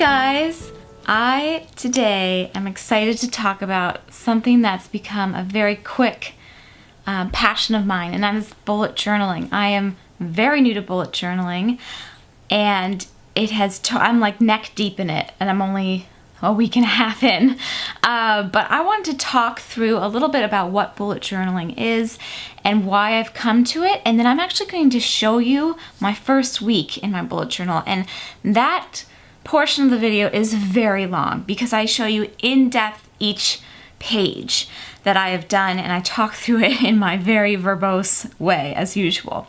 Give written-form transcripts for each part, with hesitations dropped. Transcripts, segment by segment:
guys, today am excited to talk about something that's become a very quick passion of mine, and that is bullet journaling. I am very new to bullet journaling, and I'm like neck deep in it, and I'm only a week and a half in. But I wanted to talk through a little bit about what bullet journaling is and why I've come to it, and then I'm actually going to show you my first week in my bullet journal, and that portion of the video is very long because I show you in depth each page that I have done, and I talk through it in my very verbose way as usual.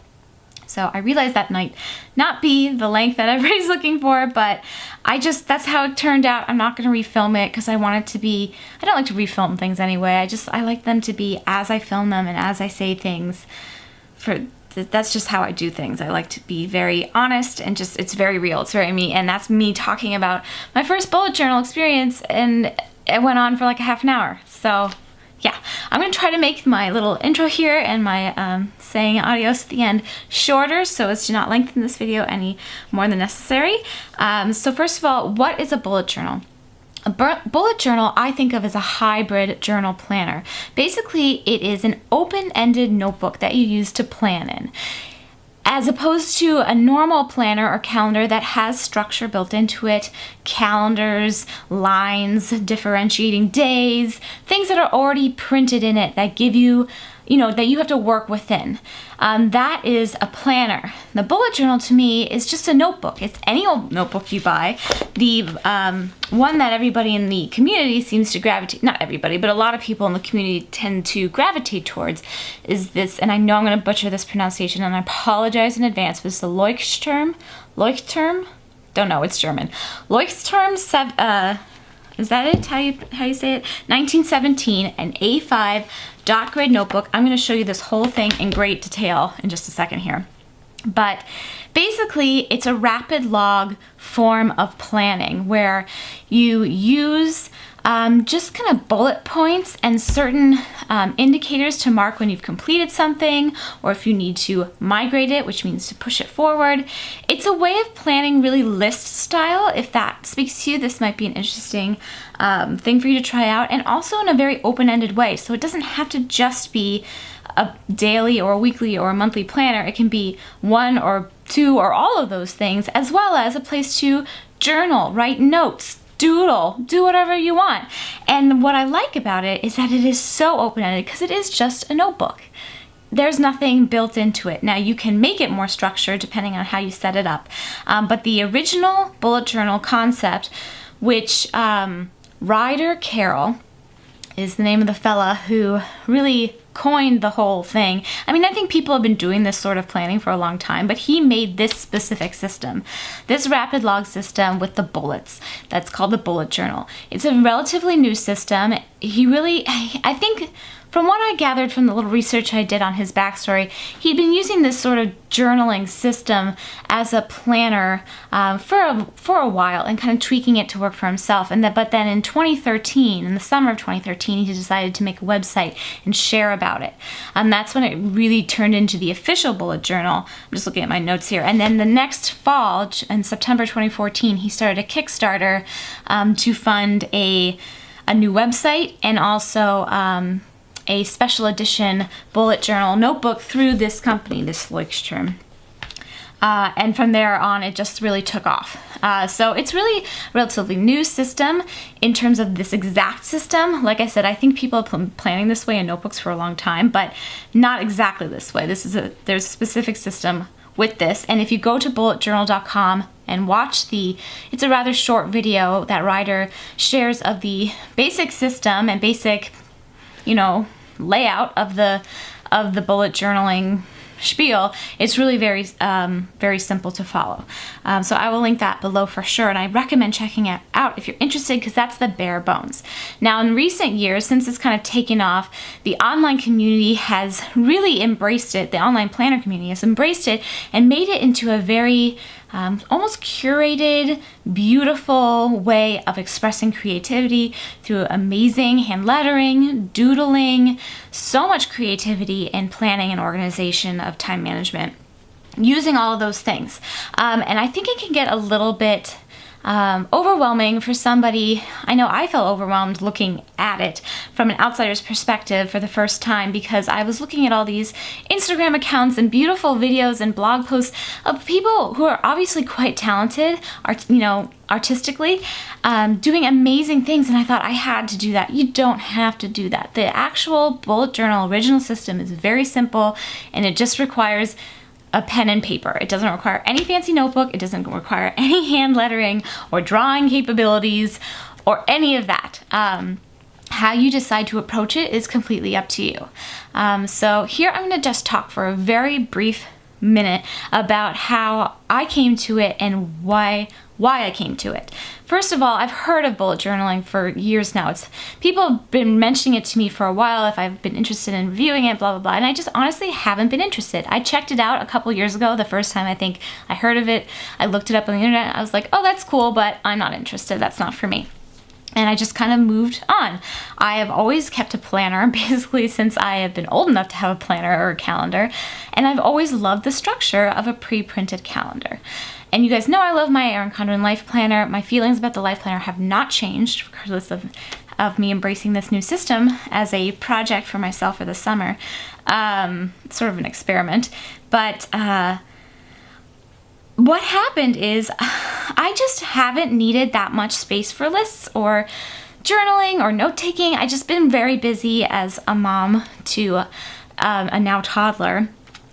So I realize that might not be the length that everybody's looking for, but that's how it turned out. I'm not going to refilm it because I want it to be, I don't like to refilm things anyway. I like them to be as I film them and as I say things. That's just how I do things. I like to be very honest and it's very real. It's very me, and that's me talking about my first bullet journal experience, and it went on for like a half an hour. So yeah, I'm going to try to make my little intro here and my saying adios at the end shorter so as to not lengthen this video any more than necessary. So first of all, what is a bullet journal? A bullet journal I think of as a hybrid journal planner. Basically, it is an open-ended notebook that you use to plan in, as opposed to a normal planner or calendar that has structure built into it, calendars, lines, differentiating days, things that are already printed in it that give you, that you have to work within. That is a planner. The bullet journal to me is just a notebook. It's any old notebook you buy. The one that everybody in the community seems to gravitate, not everybody, but a lot of people in the community tend to gravitate towards is this, and I know I'm going to butcher this pronunciation, and I apologize in advance, but it's the Leuchtturm? Don't know, it's German. Leuchtturm, is that it? How you say it? 1917, an A5 dot grade notebook. I'm going to show you this whole thing in great detail in just a second here. But basically, it's a rapid log form of planning where you use just kind of bullet points and certain indicators to mark when you've completed something, or if you need to migrate it, which means to push it forward. It's a way of planning really list style. If that speaks to you, this might be an interesting thing for you to try out, and also in a very open-ended way. So it doesn't have to just be a daily or a weekly or a monthly planner. It can be one or two or all of those things, as well as a place to journal, write notes, doodle, do whatever you want. And what I like about it is that it is so open-ended because it is just a notebook. There's nothing built into it. Now, you can make it more structured depending on how you set it up. But the original bullet journal concept, which Ryder Carroll is the name of the fella who really coined the whole thing. I mean, I think people have been doing this sort of planning for a long time, but he made this specific system, this rapid log system with the bullets. That's called the bullet journal. It's a relatively new system. I think from what I gathered from the little research I did on his backstory, he'd been using this sort of journaling system as a planner for a while and kind of tweaking it to work for himself. But then in 2013, in the summer of 2013, he decided to make a website and share about it. That's when it really turned into the official bullet journal. I'm just looking at my notes here. And then the next fall, in September 2014, he started a Kickstarter to fund a new website and also a special edition bullet journal notebook through this company, this Leuchtturm. And from there on, it just really took off. So it's really a relatively new system in terms of this exact system. Like I said, I think people have been planning this way in notebooks for a long time, but not exactly this way. There's a specific system with this. And if you go to bulletjournal.com and watch it's a rather short video that Ryder shares of the basic system and basic layout of the bullet journaling spiel, it's really very very simple to follow. So I will link that below for sure, and I recommend checking it out if you're interested, because that's the bare bones. Now, in recent years, since it's kind of taken off, the online community has really embraced it. The online planner community has embraced it and made it into a very almost curated, beautiful way of expressing creativity through amazing hand lettering, doodling, so much creativity in planning and organization of time management, using all of those things. And I think it can get a little bit overwhelming for somebody. I know I felt overwhelmed looking at it from an outsider's perspective for the first time, because I was looking at all these Instagram accounts and beautiful videos and blog posts of people who are obviously quite talented, artistically, doing amazing things, and I thought I had to do that. You don't have to do that. The actual bullet journal original system is very simple, and it just requires a pen and paper. It doesn't require any fancy notebook. It doesn't require any hand lettering or drawing capabilities or any of that. How you decide to approach it is completely up to you. So here I'm going to just talk for a very brief minute about how I came to it and why I came to it. First of all, I've heard of bullet journaling for years now. People have been mentioning it to me for a while if I've been interested in reviewing it, blah, blah, blah, and I just honestly haven't been interested. I checked it out a couple years ago, the first time I think I heard of it. I looked it up on the internet. I was like, oh, that's cool, but I'm not interested. That's not for me. And I just kind of moved on. I have always kept a planner, basically since I have been old enough to have a planner or a calendar, and I've always loved the structure of a pre-printed calendar. And you guys know I love my Erin Condren Life Planner. My feelings about the Life Planner have not changed regardless of me embracing this new system as a project for myself for the summer. Sort of an experiment. But what happened is I just haven't needed that much space for lists or journaling or note-taking. I've just been very busy as a mom to a now toddler.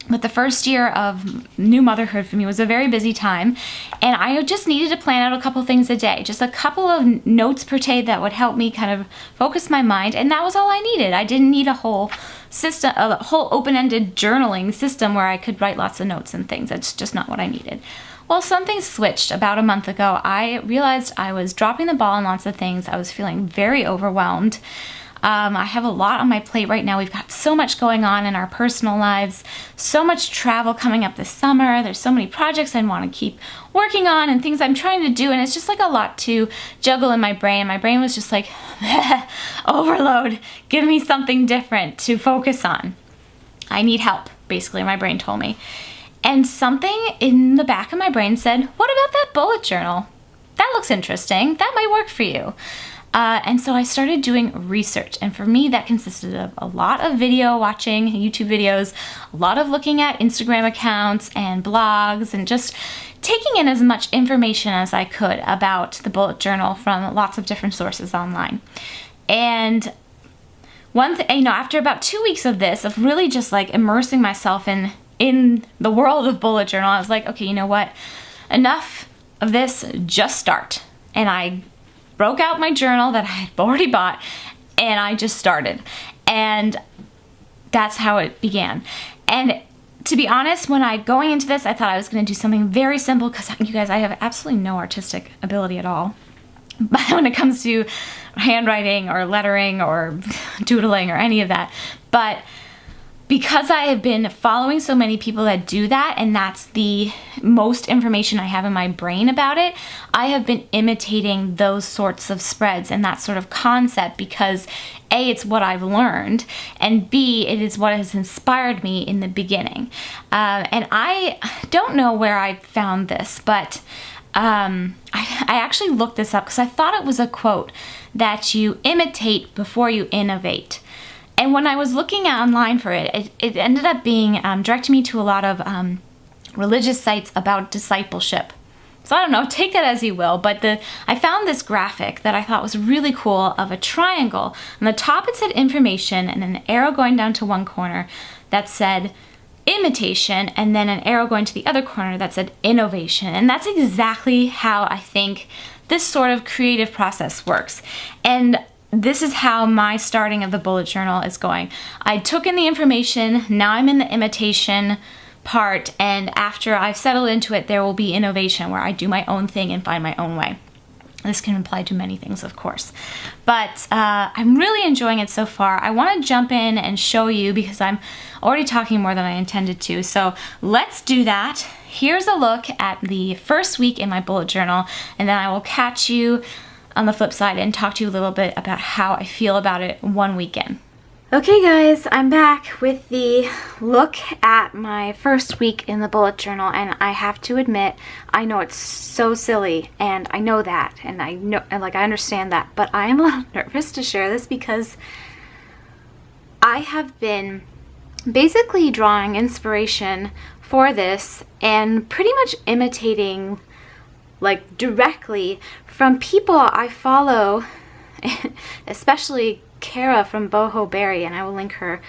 But the first year of new motherhood for me was a very busy time, and I just needed to plan out a couple things a day, just a couple of notes per day that would help me kind of focus my mind, and that was all I needed. I didn't need a whole system, a whole open-ended journaling system where I could write lots of notes and things. That's just not what I needed. Well, something switched about a month ago. I realized I was dropping the ball on lots of things. I was feeling very overwhelmed. I have a lot on my plate right now. We've got so much going on in our personal lives, so much travel coming up this summer. There's so many projects I want to keep working on and things I'm trying to do, and it's just like a lot to juggle in my brain. My brain was just like, overload, give me something different to focus on. I need help, basically, my brain told me. And something in the back of my brain said, what about that bullet journal? That looks interesting. That might work for you. And so I started doing research, and for me that consisted of a lot of video watching, YouTube videos, a lot of looking at Instagram accounts and blogs, and just taking in as much information as I could about the bullet journal from lots of different sources online. And after about 2 weeks of this, of really just like immersing myself in the world of bullet journal, I was like, okay, you know what? Enough of this, just start. And I broke out my journal that I had already bought, and I just started. And that's how it began. And to be honest, going into this, I thought I was going to do something very simple, because you guys, I have absolutely no artistic ability at all. But when it comes to handwriting or lettering or doodling or any of that. But because I have been following so many people that do that, and that's the most information I have in my brain about it, I have been imitating those sorts of spreads and that sort of concept because A, it's what I've learned, and B, it is what has inspired me in the beginning. And I don't know where I found this, but I actually looked this up because I thought it was a quote that you imitate before you innovate. And when I was looking online for it, it ended up being directing me to a lot of religious sites about discipleship. So I don't know, take that as you will, but I found this graphic that I thought was really cool of a triangle. On the top it said information, and an arrow going down to one corner that said imitation, and then an arrow going to the other corner that said innovation. And that's exactly how I think this sort of creative process works. And this is how my starting of the bullet journal is going. I took in the information, now I'm in the imitation part, and after I've settled into it, there will be innovation where I do my own thing and find my own way. This can apply to many things, of course. But I'm really enjoying it so far. I want to jump in and show you because I'm already talking more than I intended to. So let's do that. Here's a look at the first week in my bullet journal, and then I will catch you on the flip side and talk to you a little bit about how I feel about it 1 week in. Okay guys, I'm back with the look at my first week in the bullet journal, and I have to admit, I know it's so silly, and I know that, and I know, and like I understand that, but I am a little nervous to share this because I have been basically drawing inspiration for this and pretty much imitating like directly from people I follow, especially Kara from Bujo Berry, and I will link her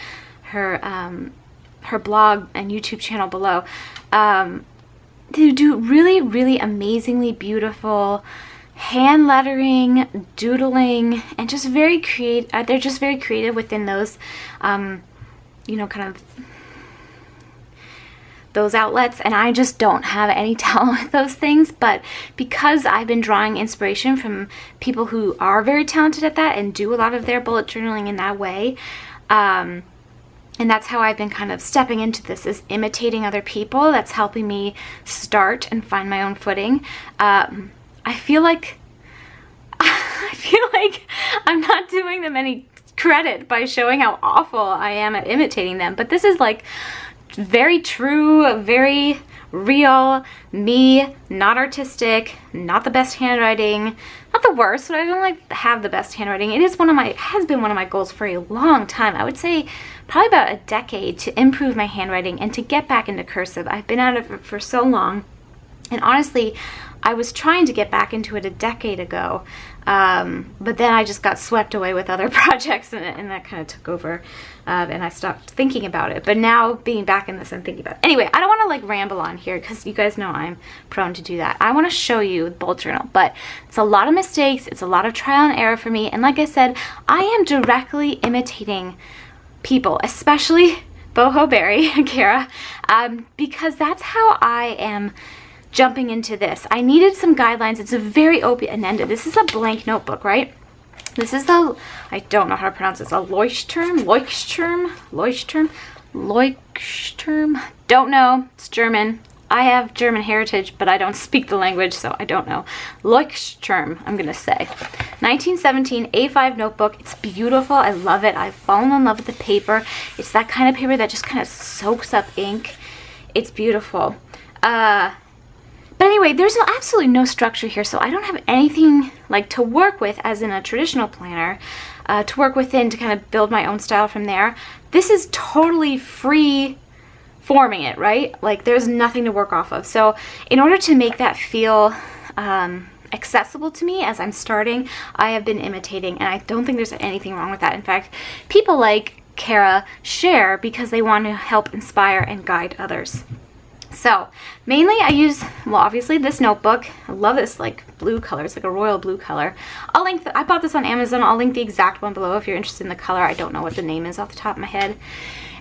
blog and YouTube channel below. They do really amazingly beautiful hand lettering, doodling, and just very creative. They're just very creative within those, you know, kind of those outlets, and I just don't have any talent with those things. But because I've been drawing inspiration from people who are very talented at that and do a lot of their bullet journaling in that way, and that's how I've been kind of stepping into this, is imitating other people. That's helping me start and find my own footing. I feel like I'm not doing them any credit by showing how awful I am at imitating them, but this is like very true, very real me, not artistic, not the best handwriting, not the worst, but I don't like have the best handwriting. It is has been one of my goals for a long time. I would say probably about a decade, to improve my handwriting and to get back into cursive. I've been out of it for so long, and honestly, I was trying to get back into it a decade ago, but then I just got swept away with other projects, and that kind of took over, and I stopped thinking about it. But now, being back in this, I'm thinking about it. Anyway, I don't want to like ramble on here because you guys know I'm prone to do that. I want to show you the bullet journal, but it's a lot of mistakes, it's a lot of trial and error for me, and like I said, I am directly imitating people, especially Bujo Berry, Kara, because that's how I am jumping into this. I needed some guidelines. It's a very open-ended. This is a blank notebook, right? This is the, I don't know how to pronounce this, a Leuchtturm? Don't know. It's German. I have German heritage, but I don't speak the language, so I don't know. Leuchtturm, I'm gonna say. 1917 A5 notebook. It's beautiful. I love it. I've fallen in love with the paper. It's that kind of paper that just kind of soaks up ink. It's beautiful. But anyway, there's absolutely no structure here, so I don't have anything like to work with as in a traditional planner, to work within to kind of build my own style from there. This is totally free forming it, right? Like there's nothing to work off of. So in order to make that feel accessible to me as I'm starting, I have been imitating, and I don't think there's anything wrong with that. In fact, people like Kara share because they want to help inspire and guide others. So mainly I use, well, obviously this notebook. I love this like blue color. It's like a royal blue color. I'll link, I bought this on Amazon. I'll link the exact one below if you're interested in the color. I don't know what the name is off the top of my head.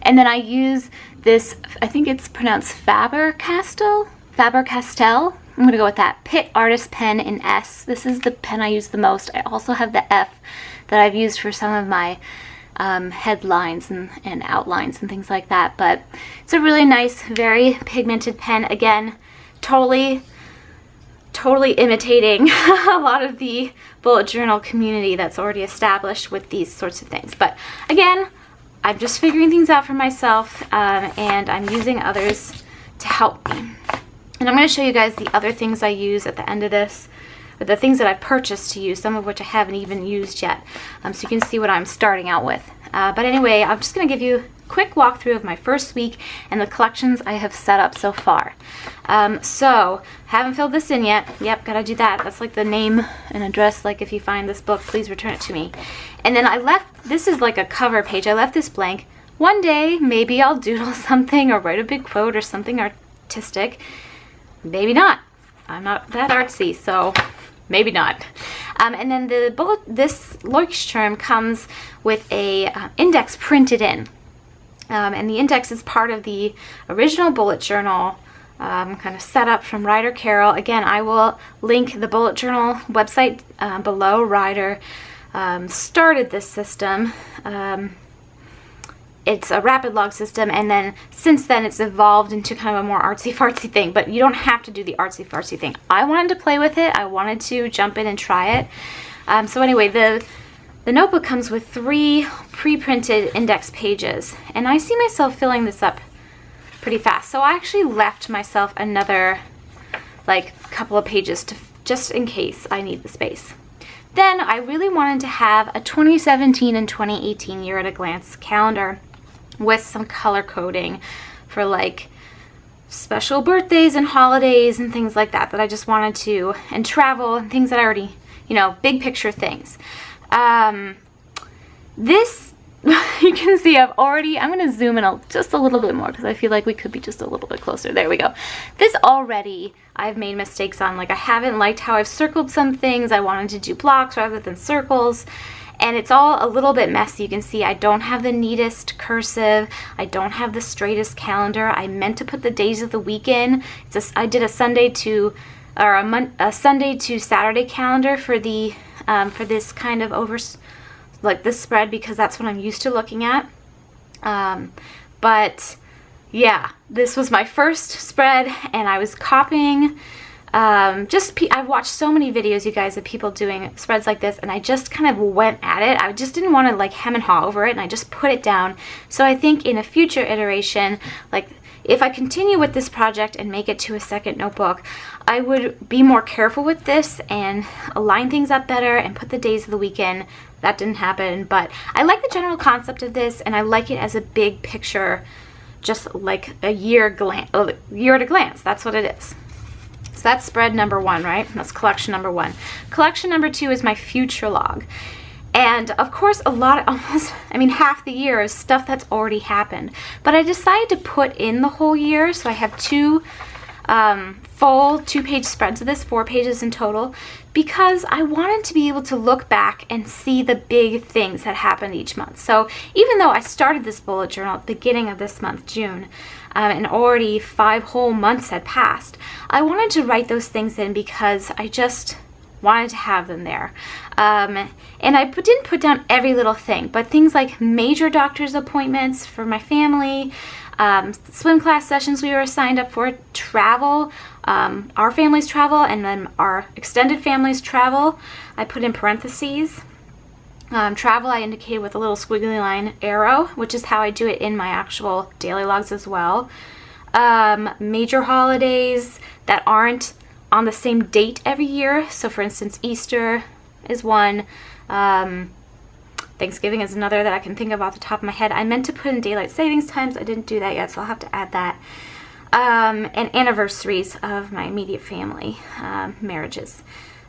And then I use this, I think it's pronounced Faber-Castell. I'm going to go with that. Pitt Artist Pen in S. This is the pen I use the most. I also have the F that I've used for some of my headlines and outlines and things like that. But it's a really nice, very pigmented pen. Again, totally imitating a lot of the bullet journal community that's already established with these sorts of things. But again, I'm just figuring things out for myself, and I'm using others to help me. And I'm going to show you guys the other things I use at the end of this, or the things that I've purchased to use, some of which I haven't even used yet, so you can see what I'm starting out with. But anyway, I'm just going to give you a quick walkthrough of my first week and the collections I have set up so far. So, haven't filled this in yet. Yep, gotta do that. That's like the name and address, like if you find this book, please return it to me. And then I left, this is like a cover page, I left this blank. One day, maybe I'll doodle something or write a big quote or something artistic. Maybe not. I'm not that artsy, so maybe not. And then this Leuchtturm comes with a index printed in. And the index is part of the original bullet journal kind of setup from Ryder Carroll. Again, I will link the bullet journal website below. Ryder started this system. It's a rapid log system, and then since then it's evolved into kind of a more artsy-fartsy thing, but you don't have to do the artsy-fartsy thing. I wanted to play with it. I wanted to jump in and try it. So anyway, the The notebook comes with 3 pre-printed index pages, and I see myself filling this up pretty fast. So I actually left myself another like couple of pages to just in case I need the space. Then I really wanted to have a 2017 and 2018 year at a glance calendar with some color coding for like special birthdays and holidays and things like that I just wanted to, and travel and things that I already, you know, big picture things. This, you can see I'm going to zoom in just a little bit more because I feel like we could be just a little bit closer. There we go. This already I've made mistakes on. Like I haven't liked how I've circled some things. I wanted to do blocks rather than circles. And it's all a little bit messy. You can see I don't have the neatest cursive. I don't have the straightest calendar. I meant to put the days of the week in. I did a Sunday to Saturday calendar for the for this kind of like this spread because that's what I'm used to looking at. But yeah, this was my first spread and I was copying. I've watched so many videos, you guys, of people doing spreads like this, and I just kind of went at it. I just didn't want to like hem and haw over it, and I just put it down. So I think in a future iteration, like if I continue with this project and make it to a second notebook, I would be more careful with this and align things up better and put the days of the week in. That didn't happen, but I like the general concept of this, and I like it as a big picture, just like a year at a glance. That's what it is. So that's spread number 1, right? That's collection number 1. Collection number 2 is my future log. And of course, half the year is stuff that's already happened. But I decided to put in the whole year, so I have 2 full 2-page spreads of this, 4 pages in total, because I wanted to be able to look back and see the big things that happened each month. So even though I started this bullet journal at the beginning of this month, June, and already 5 whole months had passed, I wanted to write those things in because I just wanted to have them there. And I didn't put down every little thing, but things like major doctor's appointments for my family, swim class sessions we were signed up for, travel, our family's travel, and then our extended family's travel, I put in parentheses. Travel I indicated with a little squiggly line arrow, which is how I do it in my actual daily logs as well. Major holidays that aren't on the same date every year. So for instance, Easter is one. Thanksgiving is another that I can think of off the top of my head. I meant to put in daylight savings times. I didn't do that yet, so I'll have to add that. And anniversaries of my immediate family, marriages.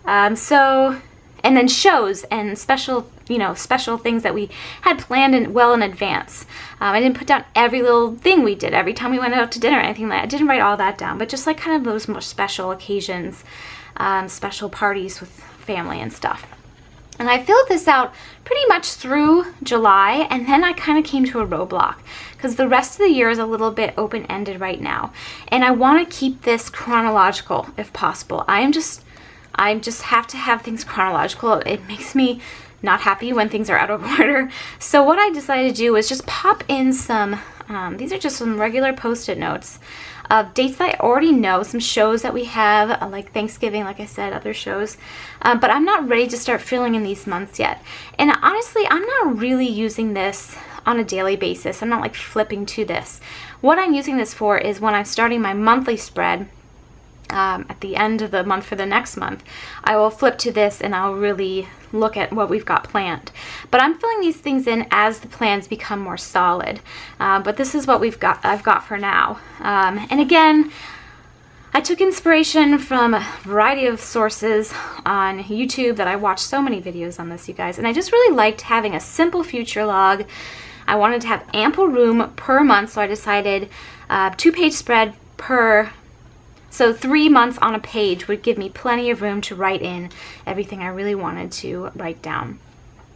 And then shows and special things that we had planned well in advance. I didn't put down every little thing we did every time we went out to dinner or anything like that. I didn't write all that down, but just like kind of those more special occasions, special parties with family and stuff. And I filled this out pretty much through July, and then I kind of came to a roadblock because the rest of the year is a little bit open-ended right now. And I want to keep this chronological if possible. I just have to have things chronological. It makes me not happy when things are out of order. So what I decided to do was just pop in some, these are just some regular Post-it notes of dates that I already know, some shows that we have, like Thanksgiving, like I said, other shows. But I'm not ready to start filling in these months yet. And honestly, I'm not really using this on a daily basis. I'm not like flipping to this. What I'm using this for is when I'm starting my monthly spread, at the end of the month for the next month, I will flip to this and I'll really look at what we've got planned. But I'm filling these things in as the plans become more solid. But this is what I've got for now. And again, I took inspiration from a variety of sources on YouTube that I watched so many videos on this, you guys. And I just really liked having a simple future log. I wanted to have ample room per month, so I decided 2-page spread per. So 3 months on a page would give me plenty of room to write in everything I really wanted to write down.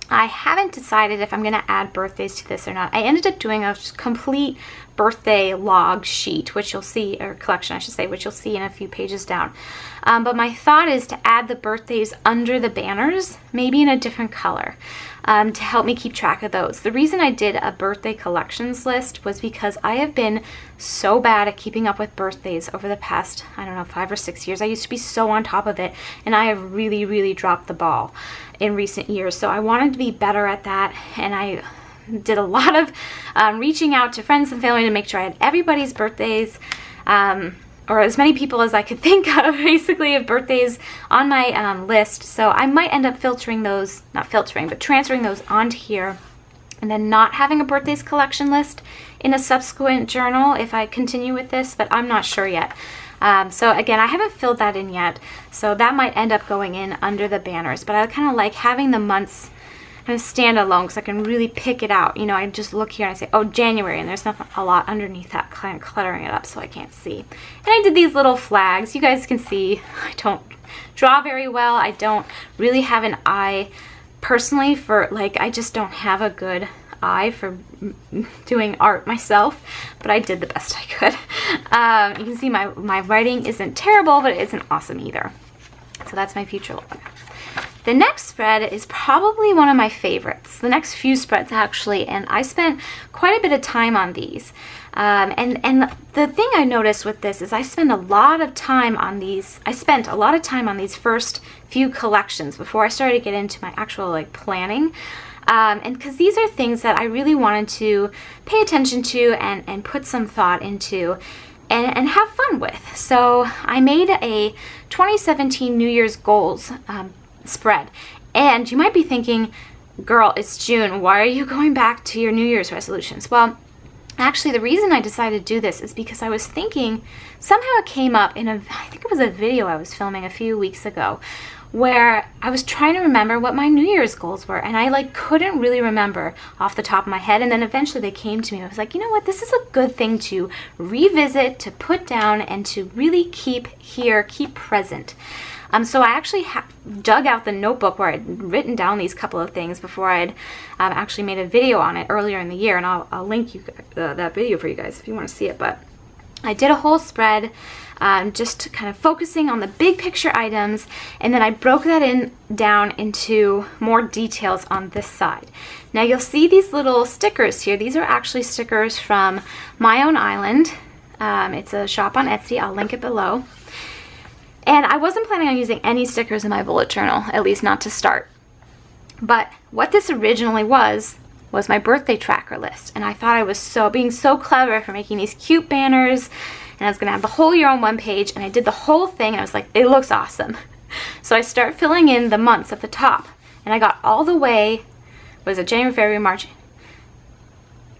I haven't decided if I'm going to add birthdays to this or not. I ended up doing a complete birthday log sheet, which you'll see, or collection I should say, which you'll see in a few pages down. But my thought is to add the birthdays under the banners, maybe in a different color, to help me keep track of those. The reason I did a birthday collections list was because I have been so bad at keeping up with birthdays over the past, 5 or 6 years. I used to be so on top of it, and I have really, really dropped the ball. in recent years. So I wanted to be better at that, and I did a lot of reaching out to friends and family to make sure I had everybody's birthdays, or as many people as I could think of, basically, of birthdays on my list. So I might end up filtering those, not filtering, but transferring those onto here, and then not having a birthdays collection list in a subsequent journal if I continue with this, but I'm not sure yet. So again, I haven't filled that in yet, so that might end up going in under the banners, but I kind of like having the months kind of stand alone because I can really pick it out. You know, I just look here and I say, oh, January, and there's not a lot underneath that, kind of cluttering it up so I can't see. And I did these little flags. You guys can see I don't draw very well. I don't really have an eye personally for, like, I just don't have a good eye for doing art myself, but I did the best I could. You can see my writing isn't terrible, but it isn't awesome either. So that's my future look. The next spread is probably one of my favorites. The next few spreads, actually, and I spent quite a bit of time on these. And the thing I noticed with this is I spent a lot of time on these. I spent a lot of time on these first few collections before I started to get into my actual, like, planning. And because these are things that I really wanted to pay attention to and put some thought into and have fun with. So I made a 2017 New Year's goals spread. And you might be thinking, girl, it's June. Why are you going back to your New Year's resolutions? Well, actually, the reason I decided to do this is because I was thinking, somehow it came up in I think it was a video I was filming a few weeks ago, where I was trying to remember what my New Year's goals were, and I like couldn't really remember off the top of my head, and then eventually they came to me. I was like, you know what, this is a good thing to revisit, to put down, and to really keep here, keep present. So I actually dug out the notebook where I'd written down these couple of things before I'd actually made a video on it earlier in the year, and I'll link you that video for you guys if you want to see it. But I did a whole spread just kind of focusing on the big picture items, and then I broke that down into more details on this side. Now you'll see these little stickers here. These are actually stickers from My Own Island. It's a shop on Etsy. I'll link it below. And I wasn't planning on using any stickers in my bullet journal, at least not to start. But what this originally was my birthday tracker list. And I thought I was being so clever for making these cute banners, and I was gonna have the whole year on one page, and I did the whole thing, and I was like, it looks awesome. So I start filling in the months at the top, and I got all the way, was it January, February, March,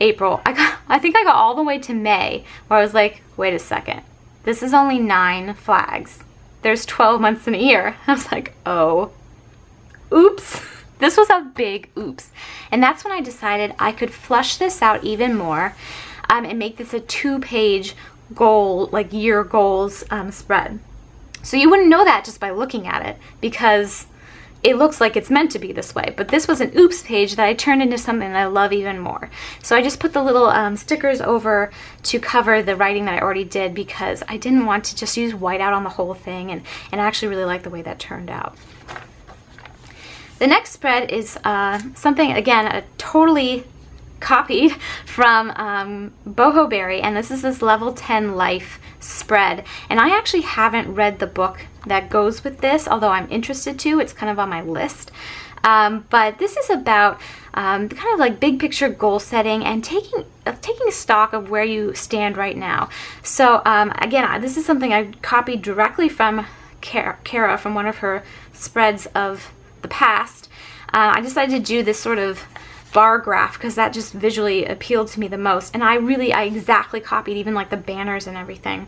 April? I think I got all the way to May, where I was like, wait a second, this is only 9 flags. There's 12 months in a year. I was like, oh, oops. This was a big oops. And that's when I decided I could flush this out even more and make this a 2-page goal, like year goals spread. So you wouldn't know that just by looking at it, because it looks like it's meant to be this way. But this was an oops page that I turned into something that I love even more. So I just put the little stickers over to cover the writing that I already did, because I didn't want to just use whiteout on the whole thing, and I actually really like the way that turned out. The next spread is something, again, totally copied from Boho Berry, and this is this level 10 life spread. And I actually haven't read the book that goes with this, although I'm interested to. It's kind of on my list. But this is about kind of like big picture goal setting and taking stock of where you stand right now. So again, this is something I copied directly from Kara from one of her spreads of the past. I decided to do this sort of bar graph because that just visually appealed to me the most, and I exactly copied even like the banners and everything.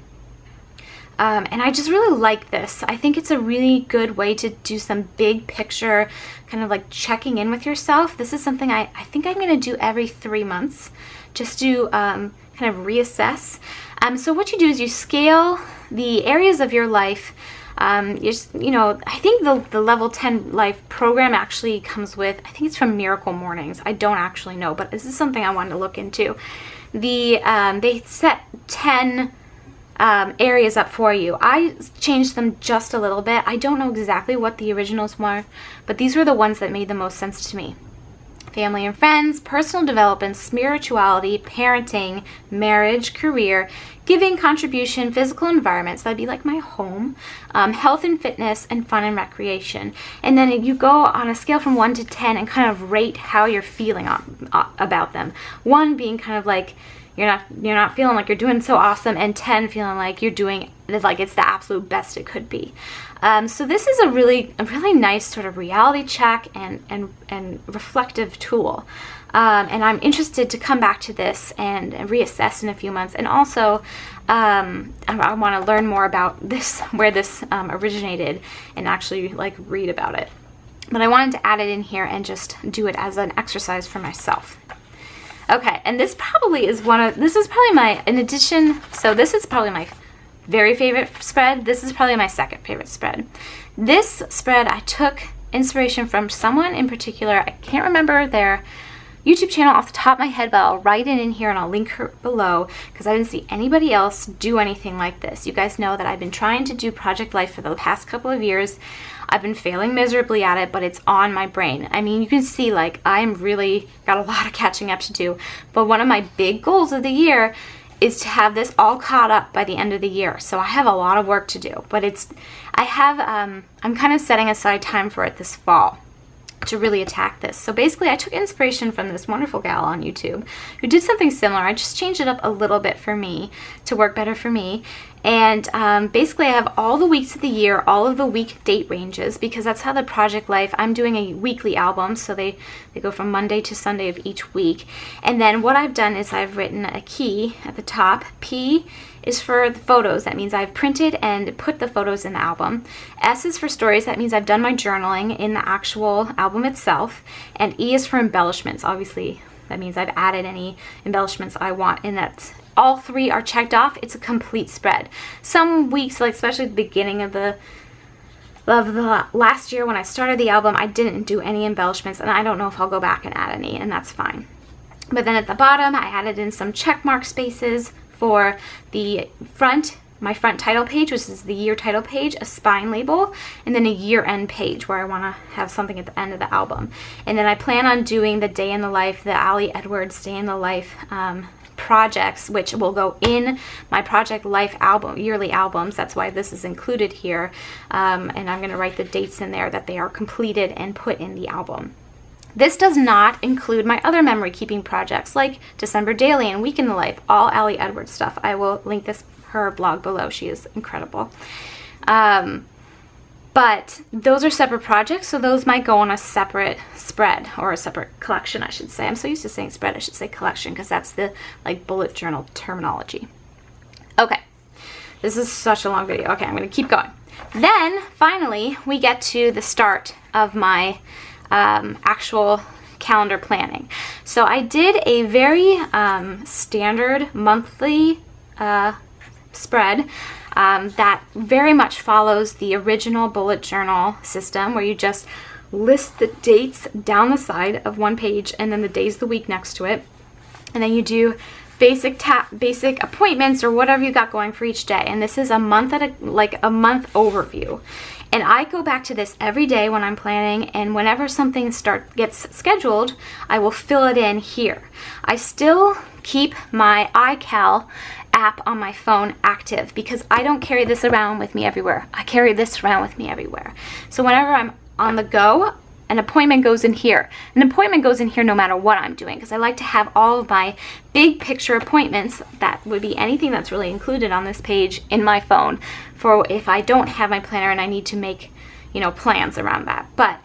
And I just really like this. I think it's a really good way to do some big picture kind of like checking in with yourself. This is something I think I'm going to do every 3 months, just to kind of reassess. So what you do is you scale the areas of your life. I think the level 10 life program actually comes with, I think it's from Miracle Mornings. I don't actually know, but this is something I wanted to look into. They set 10 areas up for you. I changed them just a little bit. I don't know exactly what the originals were, but these were the ones that made the most sense to me. family and friends, personal development, spirituality, parenting, marriage, career, giving, contribution, physical environment, so that'd be like my home, health and fitness, and fun and recreation. And then you go on a scale from 1 to 10 and kind of rate how you're feeling about them. 1 being kind of like you're not feeling like you're doing so awesome, and 10 feeling like you're doing like it's the absolute best it could be. So this is a really nice sort of reality check and reflective tool. And I'm interested to come back to this and reassess in a few months. And also, I want to learn more about this, where this originated, and actually like read about it. But I wanted to add it in here and just do it as an exercise for myself. Okay, and this probably is this is probably my, in addition, so this is probably my very favorite spread. This is probably my second favorite spread. This spread I took inspiration from someone in particular. I can't remember their YouTube channel off the top of my head, but I'll write it in here and I'll link her below, because I didn't see anybody else do anything like this. You guys know that I've been trying to do Project Life for the past couple of years. I've been failing miserably at it, but it's on my brain. I mean, you can see like I'm really got a lot of catching up to do, but one of my big goals of the year is to have this all caught up by the end of the year. So I have a lot of work to do, but I'm kind of setting aside time for it this fall to really attack this. So basically I took inspiration from this wonderful gal on YouTube who did something similar. I just changed it up a little bit for me to work better for me. And basically I have all the weeks of the year, all of the week date ranges, because that's how the Project Life, I'm doing a weekly album, so they go from Monday to Sunday of each week. And then what I've done is I've written a key at the top. P is for the photos. That means I've printed and put the photos in the album. S is for stories. That means I've done my journaling in the actual album itself. And E is for embellishments. Obviously, that means I've added any embellishments I want, and that's all 3 are checked off. It's a complete spread. Some weeks, like especially at the beginning of the last year when I started the album, I didn't do any embellishments, and I don't know if I'll go back and add any, and that's fine. But then at the bottom, I added in some check mark spaces for the front, my front title page, which is the year title page, a spine label, and then a year-end page where I want to have something at the end of the album. And then I plan on doing the Day in the Life, the Ali Edwards Day in the Life projects, which will go in my Project Life album, yearly albums. That's why this is included here. And I'm going to write the dates in there that they are completed and put in the album. This does not include my other memory keeping projects like December Daily and Week in the Life, all Ali Edwards stuff. I will link her blog below. She is incredible. But those are separate projects, so those might go on a separate spread, or a separate collection, I should say. I'm so used to saying spread, I should say collection, because that's the like bullet journal terminology. Okay, this is such a long video. Okay, I'm going to keep going. Then, finally, we get to the start of my actual calendar planning. So I did a very standard monthly spread that very much follows the original bullet journal system, where you just list the dates down the side of one page and then the days of the week next to it, and then you do basic appointments or whatever you got going for each day. And this is a month a month overview. And I go back to this every day when I'm planning, and whenever something gets scheduled, I will fill it in here. I still keep my iCal app on my phone active because I don't carry this around with me everywhere. I carry this around with me everywhere. So whenever I'm on the go, an appointment goes in here. An appointment goes in here no matter what I'm doing, because I like to have all of my big picture appointments, that would be anything that's really included on this page, in my phone for if I don't have my planner and I need to make, plans around that. But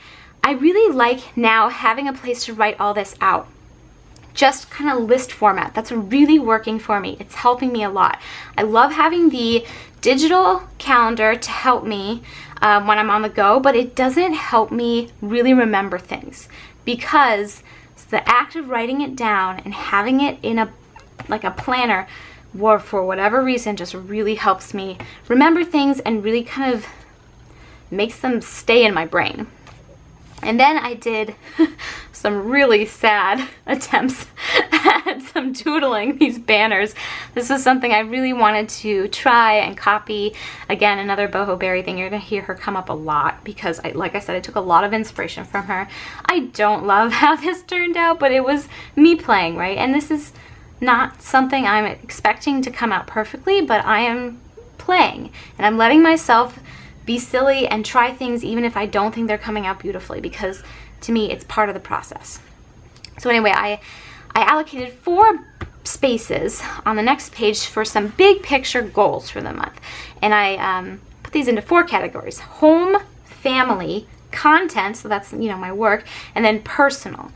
I really like now having a place to write all this out. Just kind of list format. That's really working for me. It's helping me a lot. I love having the digital calendar to help me when I'm on the go, but it doesn't help me really remember things, because the act of writing it down and having it in a planner, or for whatever reason, just really helps me remember things and really kind of makes them stay in my brain. And then I did some really sad attempts at some doodling, these banners. This was something I really wanted to try and copy. Again, another boho berry thing. You're going to hear her come up a lot because, like I said, I took a lot of inspiration from her. I don't love how this turned out, but it was me playing, right? And this is not something I'm expecting to come out perfectly, but I am playing. And I'm letting myself be silly and try things even if I don't think they're coming out beautifully, because to me it's part of the process. So anyway, I allocated 4 spaces on the next page for some big picture goals for the month. And I put these into 4 categories: home, family, content, so that's, you know, my work, and then personal.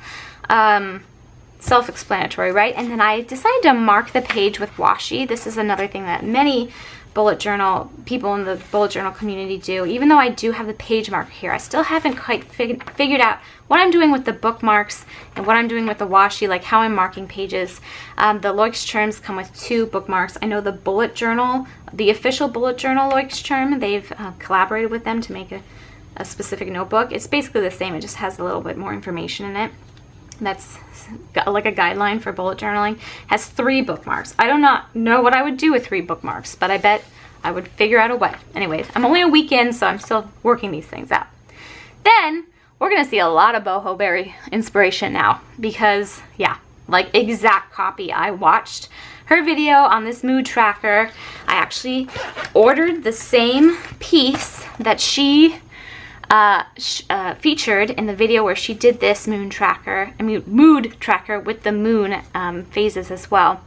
Self-explanatory, right? And then I decided to mark the page with washi. This is another thing that many bullet journal people in the bullet journal community do. Even though I do have the page marker here, I still haven't quite figured out what I'm doing with the bookmarks and what I'm doing with the washi, like how I'm marking pages. The Leuchtturms come with 2 bookmarks. I know the bullet journal, the official bullet journal Leuchtturm, they've collaborated with them to make a specific notebook. It's basically the same, it just has a little bit more information in it. That's like a guideline for bullet journaling. Has 3 bookmarks. I do not know what I would do with 3 bookmarks, but I bet I would figure out a way. Anyways, I'm only a week in, so I'm still working these things out. Then we're gonna see a lot of boho berry inspiration now, because yeah, like exact copy. I watched her video on this mood tracker. I actually ordered the same piece that she featured in the video where she did this mood tracker with the moon phases as well.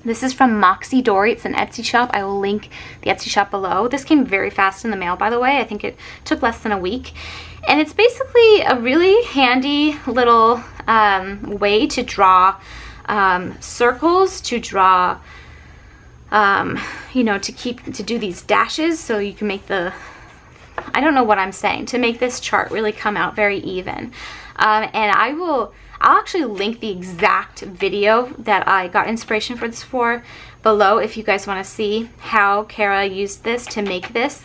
This is from Moxie Dory. It's an Etsy shop. I will link the Etsy shop below. This came very fast in the mail, by the way. I think it took less than a week. And it's basically a really handy little way to draw circles, to draw, you know, to do these dashes so you can make the, I don't know what I'm saying, to make this chart really come out very even. And I'll actually link the exact video that I got inspiration for this for below if you guys want to see how Kara used this to make this.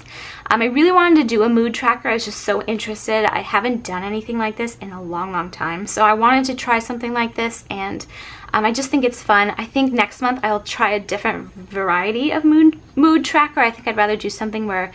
I really wanted to do a mood tracker. I was just so interested. I haven't done anything like this in a long time. So I wanted to try something like this, and I just think it's fun. I think next month I'll try a different variety of mood tracker. I think I'd rather do something where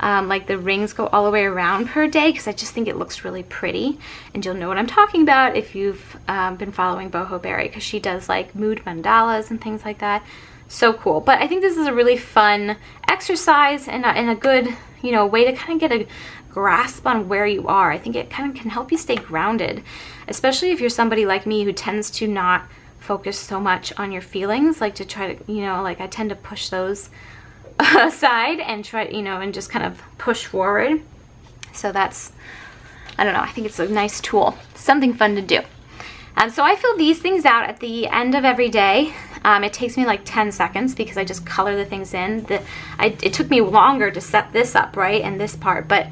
like the rings go all the way around per day, because I just think it looks really pretty. And you'll know what I'm talking about if you've been following Boho Berry, because she does like mood mandalas and things like that. So cool. But I think this is a really fun exercise and a good, you know, way to kind of get a grasp on where you are. I think it kind of can help you stay grounded, especially if you're somebody like me who tends to not focus so much on your feelings, like to try to, you know, like I tend to push those aside and try, you know, and just kind of push forward. So that's, I don't know, I think it's a nice tool, something fun to do. So I fill these things out at the end of every day. It takes me like 10 seconds because I just color the things in. It took me longer to set this up, right, and this part, but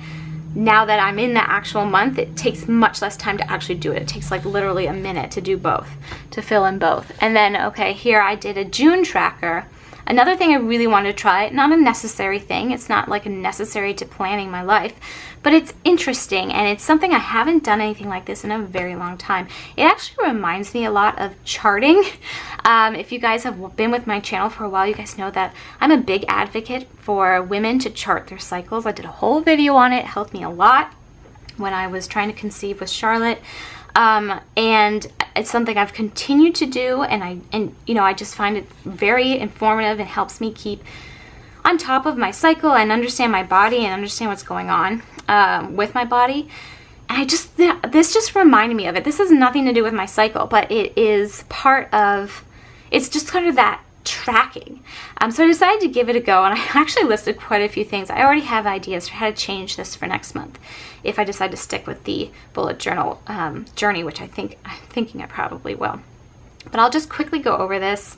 now that I'm in the actual month, it takes much less time to actually do it. It takes like literally a minute to do both, to fill in both. And then, okay, here I did a June tracker. Another thing I really wanted to try, not a necessary thing, it's not like a necessary to planning my life, but it's interesting, and it's something I haven't done anything like this in a very long time. It actually reminds me a lot of charting. If you guys have been with my channel for a while, you guys know that I'm a big advocate for women to chart their cycles. I did a whole video on it. It helped me a lot when I was trying to conceive with Charlotte. And it's something I've continued to do, and you know, I just find it very informative and helps me keep on top of my cycle and understand my body and understand what's going on with my body. And this just reminded me of it. This has nothing to do with my cycle, but it is part of, it's just kind of that tracking. So I decided to give it a go, and I actually listed quite a few things. I already have ideas for how to change this for next month if I decide to stick with the bullet journal journey, which I'm thinking I probably will. But I'll just quickly go over this.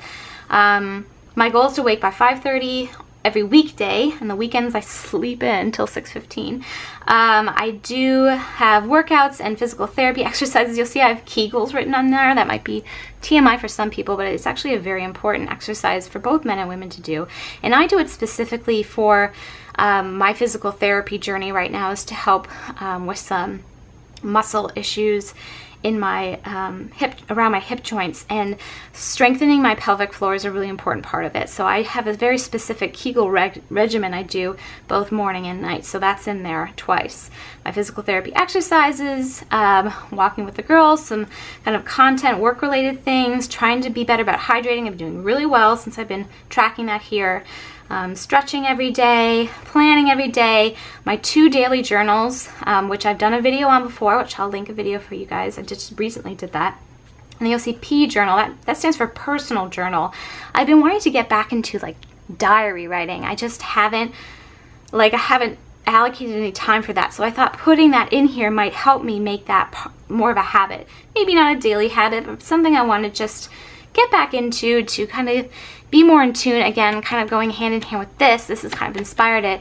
My goal is to wake by 5:30 every weekday, and the weekends I sleep in until 6:15. I do have workouts and physical therapy exercises. You'll see I have Kegels written on there. That might be TMI for some people, but it's actually a very important exercise for both men and women to do. And I do it specifically for my physical therapy journey right now, is to help with some muscle issues in my around my hip joints, and strengthening my pelvic floor is a really important part of it. So I have a very specific Kegel regimen I do both morning and night, so that's in there twice. My physical therapy exercises, walking with the girls, some kind of content, work-related things, trying to be better about hydrating. I'm doing really well since I've been tracking that here. Stretching every day, planning every day, my 2 daily journals, which I've done a video on before, which I'll link a video for you guys. I just recently did that. And the OCP journal, that stands for personal journal. I've been wanting to get back into like diary writing. I just haven't allocated any time for that. So I thought putting that in here might help me make that more of a habit. Maybe not a daily habit, but something I want to just get back into to kind of be more in tune. Again, kind of going hand in hand with this has kind of inspired it.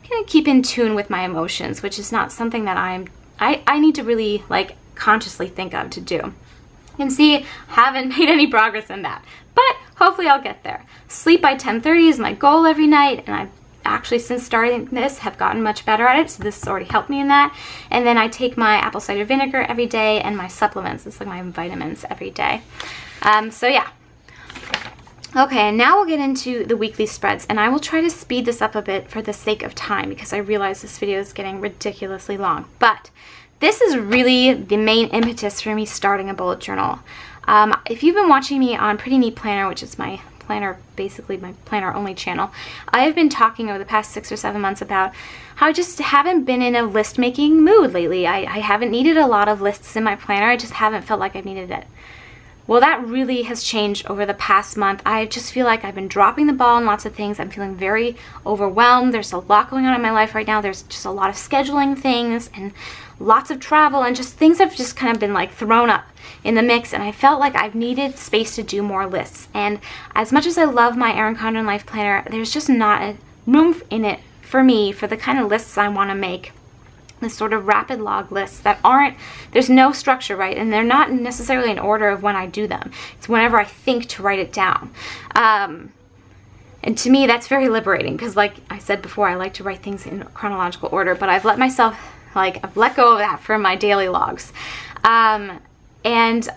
Kind of keep in tune with my emotions, which is not something that I need to really like consciously think of to do. You can see I haven't made any progress in that, but hopefully I'll get there. Sleep by 10:30 is my goal every night, and I've actually, since starting this, have gotten much better at it, so this has already helped me in that. And then I take my apple cider vinegar every day and my supplements. It's like my vitamins every day. So yeah. Okay, and now we'll get into the weekly spreads, and I will try to speed this up a bit for the sake of time because I realize this video is getting ridiculously long. But this is really the main impetus for me starting a bullet journal. If you've been watching me on Pretty Neat Planner, which is my planner, basically my planner only channel, I have been talking over the past 6 or 7 months about how I just haven't been in a list making mood lately. I haven't needed a lot of lists in my planner. I just haven't felt like I've needed it. Well, that really has changed over the past month. I just feel like I've been dropping the ball on lots of things. I'm feeling very overwhelmed. There's a lot going on in my life right now. There's just a lot of scheduling things and lots of travel, and just things have just kind of been like thrown up in the mix, and I felt like I've needed space to do more lists. And as much as I love my Erin Condren Life Planner, there's just not a room in it for me for the kind of lists I want to make. This sort of rapid log lists that there's no structure, right? And they're not necessarily in order of when I do them. It's whenever I think to write it down. And to me, that's very liberating because, like I said before, I like to write things in chronological order, but I've let myself, I've let go of that for my daily logs. And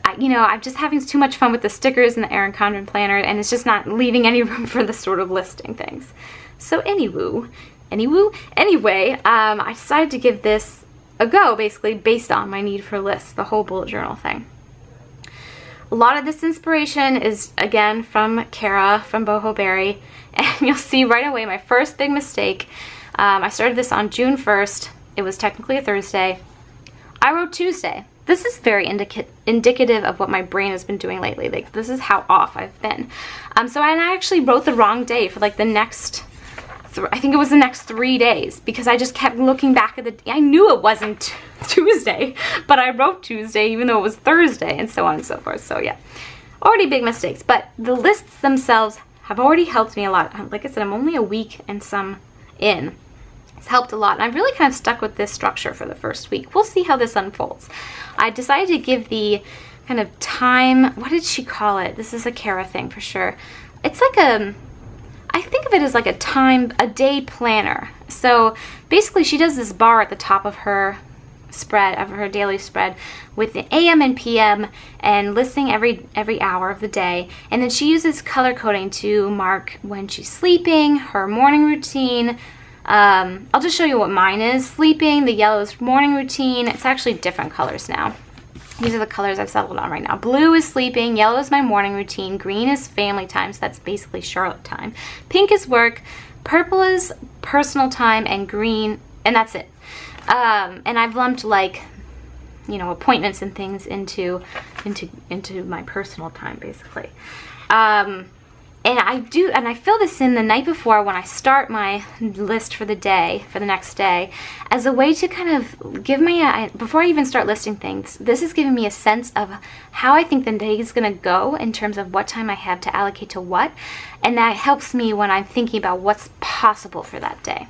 I'm just having too much fun with the stickers in the Erin Condren planner, and it's just not leaving any room for the sort of listing things. So anyway, I decided to give this a go, basically based on my need for lists, the whole bullet journal thing. A lot of this inspiration is, again, from Kara from Boho Berry, and you'll see right away my first big mistake. I started this on June 1st. It was technically a Thursday. I wrote Tuesday. This is very indicative of what my brain has been doing lately. Like, this is how off I've been. And I actually wrote the wrong day for like the next, I think it was the next 3 days, because I just kept looking back at I knew it wasn't Tuesday, but I wrote Tuesday even though it was Thursday, and so on and so forth. So yeah, already big mistakes, but the lists themselves have already helped me a lot. Like I said, I'm only a week and some in. It's helped a lot, and I've really kind of stuck with this structure for the first week. We'll see how this unfolds. I decided to give the kind of time, what did she call it? This is a Kara thing for sure. It's like I think of it as like a day planner. So basically she does this bar at the top of her spread, of her daily spread, with the AM and PM and listing every hour of the day. And then she uses color coding to mark when she's sleeping, her morning routine. I'll just show you what mine is. Sleeping, the yellow is morning routine. It's actually different colors now. These are the colors I've settled on right now. Blue is sleeping, yellow is my morning routine, green is family time, so that's basically Charlotte time. Pink is work, purple is personal time, and green, and that's it. And I've lumped appointments and things into my personal time, basically. And I fill this in the night before when I start my list for the day, for the next day, as a way to kind of give me before I even start listing things, this is giving me a sense of how I think the day is going to go in terms of what time I have to allocate to what, and that helps me when I'm thinking about what's possible for that day.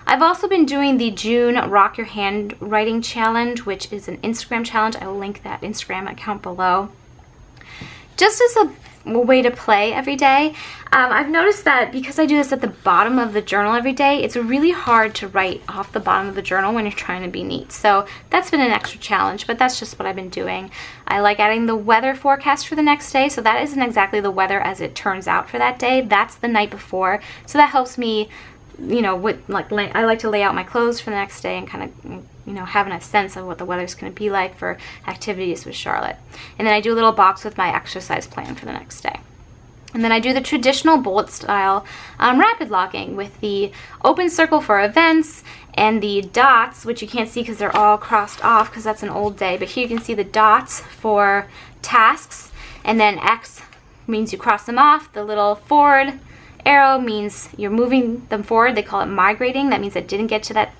I've also been doing the June Rock Your Handwriting Challenge, which is an Instagram challenge. I will link that Instagram account below. Just as a way to play every day. I've noticed that because I do this at the bottom of the journal every day, it's really hard to write off the bottom of the journal when you're trying to be neat. So that's been an extra challenge, but that's just what I've been doing. I like adding the weather forecast for the next day, so that isn't exactly the weather as it turns out for that day. That's the night before, so that helps me, you know, I like to lay out my clothes for the next day and kind of, you know, having a sense of what the weather's going to be like for activities with Charlotte. And then I do a little box with my exercise plan for the next day. And then I do the traditional bullet style rapid logging with the open circle for events and the dots, which you can't see because they're all crossed off because that's an old day. But here you can see the dots for tasks, and then X means you cross them off. The little forward arrow means you're moving them forward. They call it migrating. That means it didn't get to that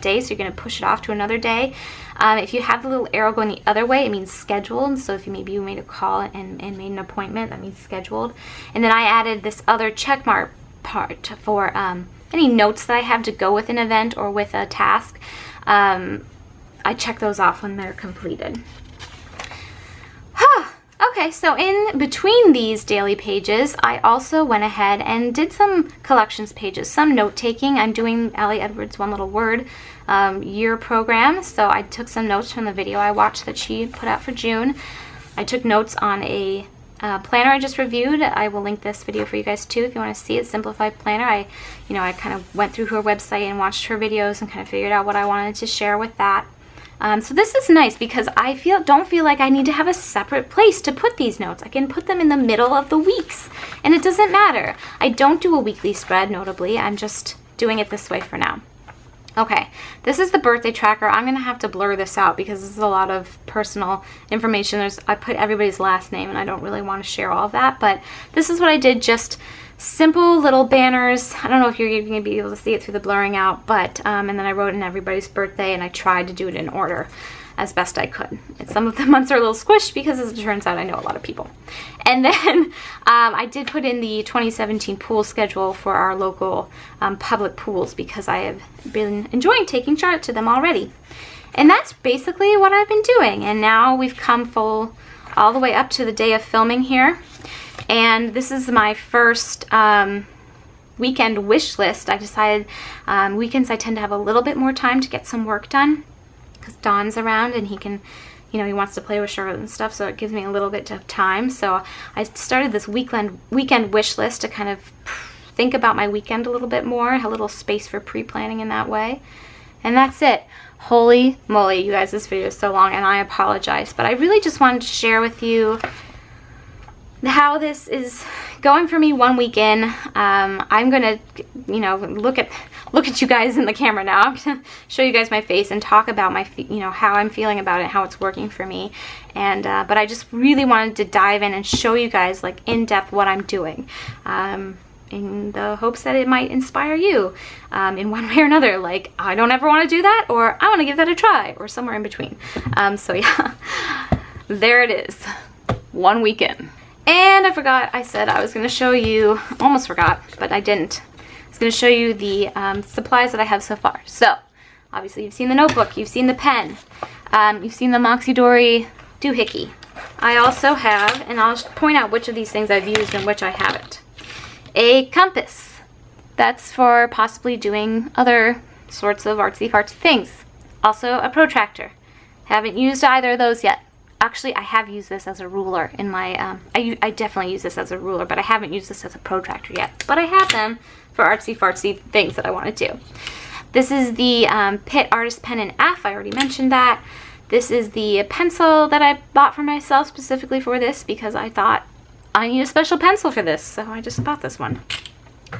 day, so you're going to push it off to another day. If you have the little arrow going the other way, it means scheduled. So if maybe you made a call and made an appointment, that means scheduled. And then I added this other check mark part for any notes that I have to go with an event or with a task. I check those off when they're completed. Okay, so in between these daily pages, I also went ahead and did some collections pages, some note-taking. I'm doing Allie Edwards' One Little Word year program, so I took some notes from the video I watched that she put out for June. I took notes on a planner I just reviewed. I will link this video for you guys too if you want to see it, Simplified Planner. I kind of went through her website and watched her videos and kind of figured out what I wanted to share with that. So this is nice because I don't feel like I need to have a separate place to put these notes. I can put them in the middle of the weeks, and it doesn't matter. I don't do a weekly spread, notably. I'm just doing it this way for now. Okay, this is the birthday tracker. I'm going to have to blur this out because this is a lot of personal information. I put everybody's last name, and I don't really want to share all of that, but this is what I did, just simple little banners. I don't know if you're going to be able to see it through the blurring out, but and then I wrote in everybody's birthday, and I tried to do it in order as best I could. And some of the months are a little squished because, as it turns out, I know a lot of people. And then I did put in the 2017 pool schedule for our local public pools because I have been enjoying taking Charlotte to them already. And that's basically what I've been doing. And now we've come all the way up to the day of filming here. And this is my first weekend wish list. I decided weekends I tend to have a little bit more time to get some work done because Don's around and he can, he wants to play with Charlotte and stuff, so it gives me a little bit of time. So I started this weekend wish list to kind of think about my weekend a little bit more, a little space for pre-planning in that way. And that's it. Holy moly, you guys, this video is so long and I apologize, but I really just wanted to share with you how this is going for me 1 week in. I'm gonna, look at you guys in the camera now. I'm gonna show you guys my face and talk about my, how I'm feeling about it, how it's working for me. And but I just really wanted to dive in and show you guys, like, in depth what I'm doing, in the hopes that it might inspire you in one way or another. Like, I don't ever want to do that, or I want to give that a try, or somewhere in between. So yeah, there it is, 1 week in. And I forgot, I said I was going to show you, almost forgot, but I didn't. I was going to show you the supplies that I have so far. So, obviously you've seen the notebook, you've seen the pen, you've seen the Moxie Dory doohickey. I also have, and I'll point out which of these things I've used and which I haven't, a compass. That's for possibly doing other sorts of artsy-fartsy things. Also a protractor. Haven't used either of those yet. Actually, I have used this as a ruler in my, I definitely use this as a ruler, but I haven't used this as a protractor yet. But I have them for artsy-fartsy things that I want to do. This is the Pitt Artist Pen in F. I already mentioned that. This is the pencil that I bought for myself specifically for this because I thought I need a special pencil for this, so I just bought this one.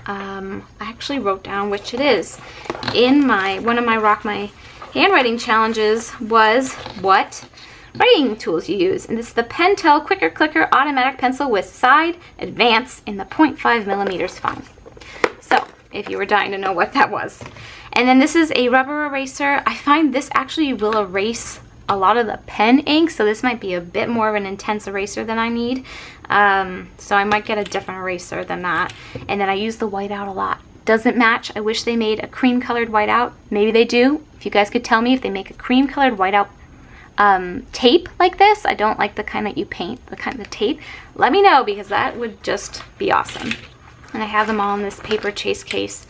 I actually wrote down which it is. In one of my Rock My Handwriting challenges was what writing tools you use, and this is the Pentel Quicker Clicker Automatic Pencil with Side Advance in the 0.5mm fine. So, if you were dying to know what that was. And then this is a rubber eraser. I find this actually will erase a lot of the pen ink, so this might be a bit more of an intense eraser than I need. So I might get a different eraser than that. And then I use the whiteout a lot. Doesn't match. I wish they made a cream colored whiteout. Maybe they do. If you guys could tell me if they make a cream colored whiteout tape like this. I don't like the kind that you paint, the kind of tape. Let me know, because that would just be awesome. And I have them all in this paper chase case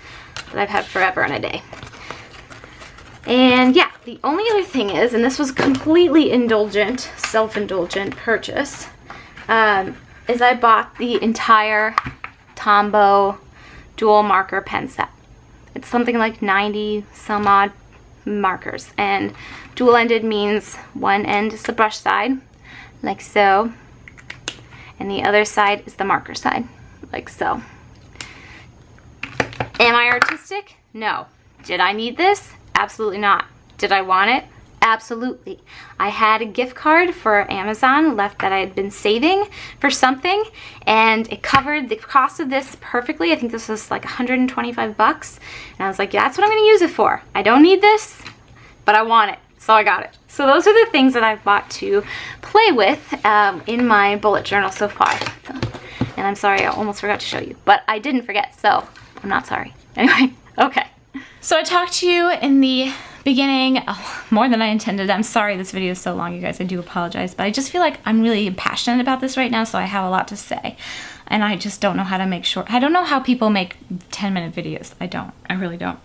that I've had forever and a day. And yeah, the only other thing is, and this was a completely indulgent, self-indulgent purchase, is I bought the entire Tombow dual marker pen set. It's something like 90 some odd markers, and dual ended means one end is the brush side, like so, and the other side is the marker side, like so. Am I artistic? No. Did I need this? Absolutely not. Did I want it? Absolutely. I had a gift card for Amazon left that I had been saving for something, and it covered the cost of this perfectly. I think this was like 125 bucks. And I was like, yeah, that's what I'm going to use it for. I don't need this, but I want it. So I got it. So those are the things that I've bought to play with in my bullet journal so far. And I'm sorry, I almost forgot to show you, but I didn't forget, so I'm not sorry. Anyway, okay. So I talked to you in the beginning, more than I intended. I'm sorry this video is so long, you guys. I do apologize, but I just feel like I'm really passionate about this right now, so I have a lot to say. And I just don't know how to make sure. I don't know how people make 10-minute videos. I don't. I really don't.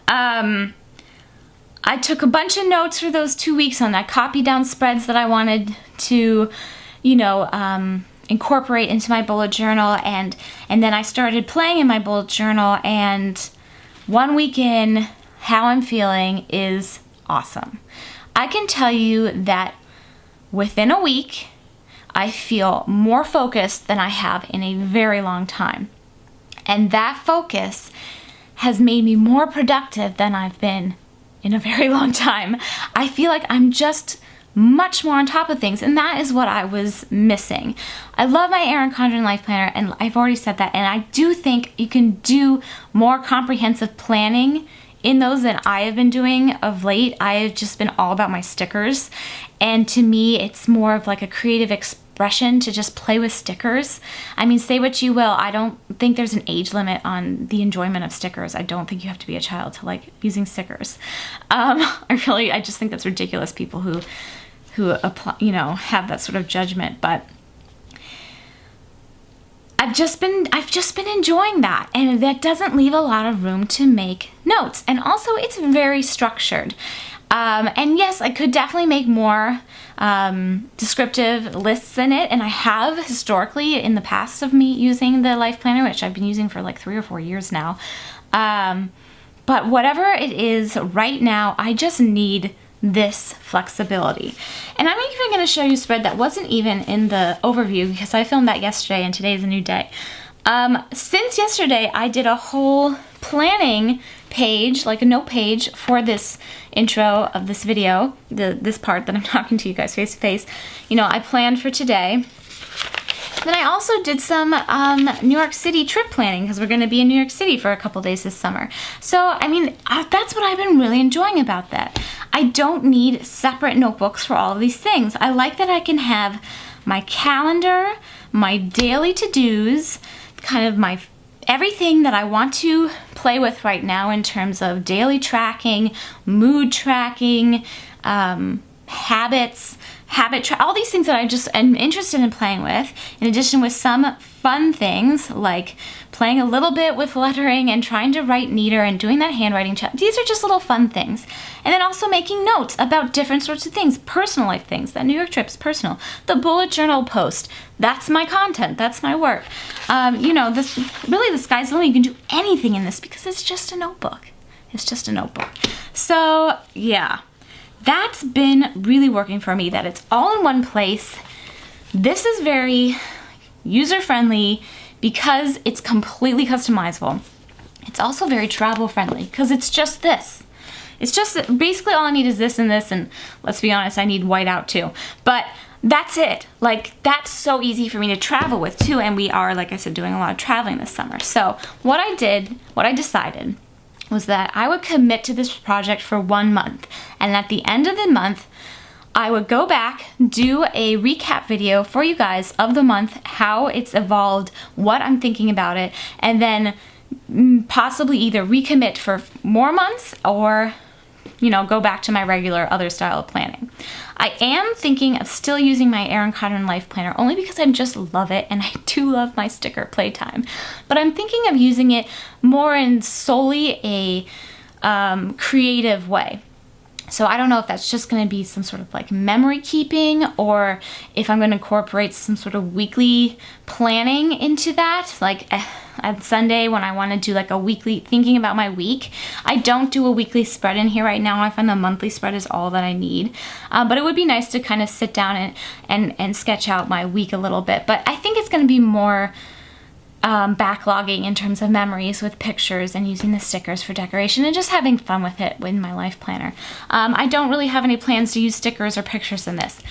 I took a bunch of notes for those 2 weeks on that. Copied down spreads that I wanted to, you know, incorporate into my bullet journal, and then I started playing in my bullet journal, and 1 week in, how I'm feeling is awesome. I can tell you that within a week, I feel more focused than I have in a very long time. And that focus has made me more productive than I've been in a very long time. I feel like I'm just much more on top of things, and that is what I was missing. I love my Erin Condren Life Planner, and I've already said that, and I do think you can do more comprehensive planning in those than I have been doing of late. I have just been all about my stickers, and to me it's more of like a creative expression to just play with stickers. I mean, say what you will, I don't think there's an age limit on the enjoyment of stickers. I don't think you have to be a child to like using stickers. I just think that's ridiculous, people who apply, you know, have that sort of judgment. But I've just been enjoying that, and that doesn't leave a lot of room to make notes. And also, it's very structured. And yes, I could definitely make more descriptive lists in it, and I have historically in the past of me using the Life Planner, which I've been using for like 3 or 4 years now. But whatever it is right now, I just need this flexibility. And I'm even going to show you a spread that wasn't even in the overview, because I filmed that yesterday and today's a new day. Since yesterday, I did a whole planning page, like a note page for this intro of this video, this part that I'm talking to you guys face to face. You know, I planned for today. Then I also did some New York City trip planning, because we're going to be in New York City for a couple days this summer. So, I mean, that's what I've been really enjoying about that. I don't need separate notebooks for all of these things. I like that I can have my calendar, my daily to-dos, kind of my everything that I want to play with right now in terms of daily tracking, mood tracking, habits, all these things that I just am interested in playing with, in addition with some fun things like playing a little bit with lettering and trying to write neater and doing that handwriting check. These are just little fun things. And then also making notes about different sorts of things, personal life things. That New York trip's personal. The bullet journal post, that's my content, that's my work. You know, really the sky's the limit. You can do anything in this because it's just a notebook. It's just a notebook. So yeah. That's been really working for me, that it's all in one place. This is very user-friendly because it's completely customizable. It's also very travel-friendly because it's just this. It's just, basically all I need is this and this, and let's be honest, I need whiteout too. But that's it. Like, that's so easy for me to travel with too, and we are, like I said, doing a lot of traveling this summer. So what I decided was that I would commit to this project for 1 month, and at the end of the month I would go back, do a recap video for you guys of the month, how it's evolved, what I'm thinking about it, and then possibly either recommit for more months or you know, go back to my regular other style of planning. I am thinking of still using my Erin Condren Life Planner only because I just love it and I do love my sticker playtime. But I'm thinking of using it more in solely a creative way. So I don't know if that's just going to be some sort of like memory keeping, or if I'm going to incorporate some sort of weekly planning into that. Like at Sunday when I want to do like a weekly thinking about my week. I don't do a weekly spread in here right now. I find the monthly spread is all that I need. But it would be nice to kind of sit down and sketch out my week a little bit. But I think it's going to be more backlogging in terms of memories with pictures and using the stickers for decoration and just having fun with it in my life planner. I don't really have any plans to use stickers or pictures in this.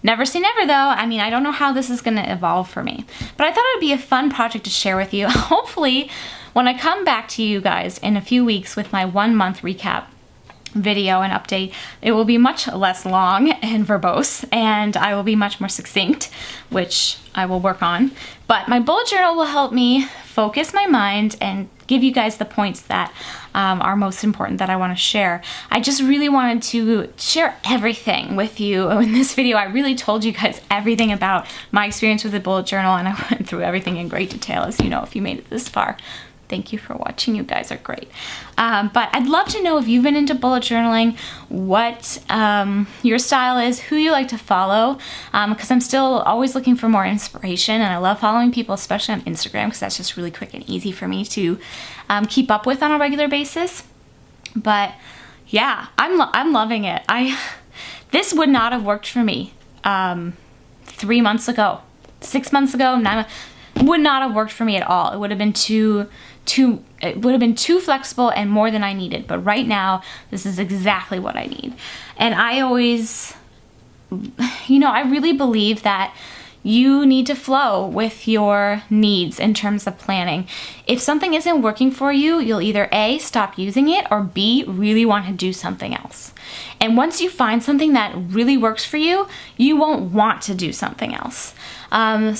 Never say never though. I mean, I don't know how this is going to evolve for me, but I thought it would be a fun project to share with you. Hopefully when I come back to you guys in a few weeks with my 1 month recap video and update, it will be much less long and verbose, and I will be much more succinct, which I will work on. But my bullet journal will help me focus my mind and give you guys the points that are most important that I want to share. I just really wanted to share everything with you in this video. I really told you guys everything about my experience with the bullet journal, and I went through everything in great detail, as you know, if you made it this far. Thank you for watching. You guys are great. But I'd love to know if you've been into bullet journaling, what your style is, who you like to follow, because I'm still always looking for more inspiration, and I love following people, especially on Instagram, because that's just really quick and easy for me to keep up with on a regular basis. But yeah, I'm loving it. This would not have worked for me 3 months ago, 6 months ago, 9 months. Would not have worked for me at all. It would have been too flexible and more than I needed. But right now, this is exactly what I need. And I always, you know, I really believe that you need to flow with your needs in terms of planning. If something isn't working for you, you'll either A, stop using it, or B, really want to do something else. And once you find something that really works for you, you won't want to do something else.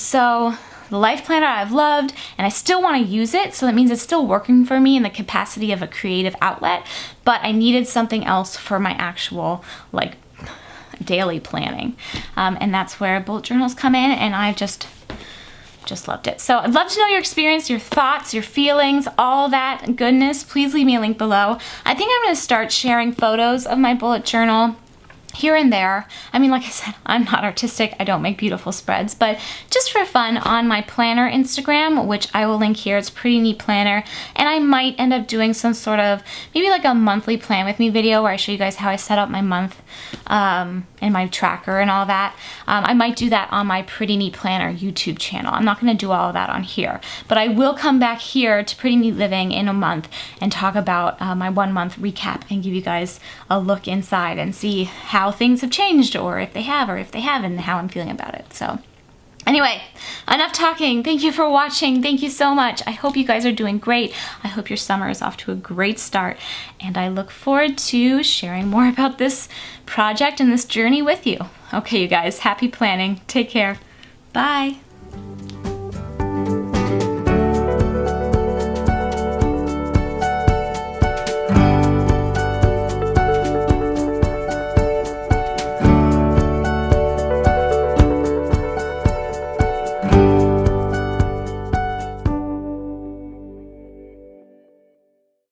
So the life planner I've loved, and I still want to use it, so that means it's still working for me in the capacity of a creative outlet, but I needed something else for my actual like daily planning. And that's where bullet journals come in, and I just loved it. So I'd love to know your experience, your thoughts, your feelings, all that goodness. Please leave me a link below. I think I'm going to start sharing photos of my bullet journal here and there. I mean, like I said, I'm not artistic. I don't make beautiful spreads, but just for fun on my planner Instagram, which I will link here. It's Pretty Neat Planner. And I might end up doing some sort of, maybe like a monthly plan with me video where I show you guys how I set up my month and my tracker and all that. I might do that on my Pretty Neat Planner YouTube channel. I'm not going to do all of that on here, but I will come back here to Pretty Neat Living in a month and talk about my 1 month recap and give you guys a look inside and see how things have changed, or if they have, or if they haven't, and how I'm feeling about it. So anyway, enough talking. Thank you for watching. Thank you so much. I hope you guys are doing great. I hope your summer is off to a great start, and I look forward to sharing more about this project and this journey with you. Okay, you guys, happy planning. Take care. Bye.